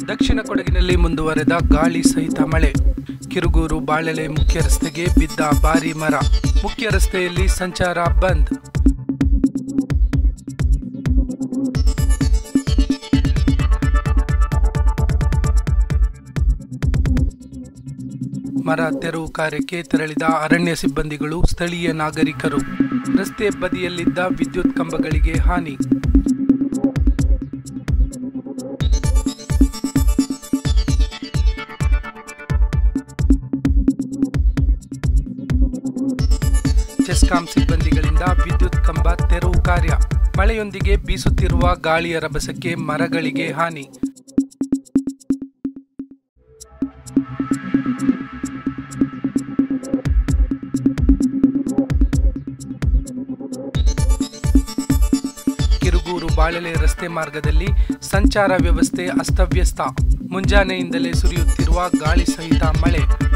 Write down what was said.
ದಕ್ಷಿಣ ಕೊಡಗಿನಲ್ಲಿ ಮುಂದುವರೆದ ಗಾಳಿ ಸಹಿತ ಮಳೆ. ಕಿರುಗೂರು ಬಾಳೆಲೆ ಮುಖ್ಯ ರಸ್ತೆಗೆ ಬಿದ್ದ ಭಾರೀ ಮರ. ಮುಖ್ಯ ರಸ್ತೆಯಲ್ಲಿ ಸಂಚಾರ ಬಂದ್. ಮರ ತೆರವು ಕಾರ್ಯಕ್ಕೆ ತೆರಳಿದ ಅರಣ್ಯ ಸಿಬ್ಬಂದಿಗಳು, ಸ್ಥಳೀಯ ನಾಗರಿಕರು. ರಸ್ತೆ ಬದಿಯಲ್ಲಿದ್ದ ವಿದ್ಯುತ್ ಕಂಬಗಳಿಗೆ ಹಾನಿ. ಚೆಸ್ಕಾಂ ಸಿಬ್ಬಂದಿಗಳಿಂದ ವಿದ್ಯುತ್ ಕಂಬ ತೆರವು ಕಾರ್ಯ. ಮಳೆಯೊಂದಿಗೆ ಬೀಸುತ್ತಿರುವ ಗಾಳಿಯ ರಭಸಕ್ಕೆ ಮರಗಳಿಗೆ ಹಾನಿ. ಕಿರುಗೂರು ಬಾಳೆಲೆ ರಸ್ತೆ ಮಾರ್ಗದಲ್ಲಿ ಸಂಚಾರ ವ್ಯವಸ್ಥೆ ಅಸ್ತವ್ಯಸ್ತ. ಮುಂಜಾನೆಯಿಂದಲೇ ಸುರಿಯುತ್ತಿರುವ ಗಾಳಿ ಸಹಿತ ಮಳೆ.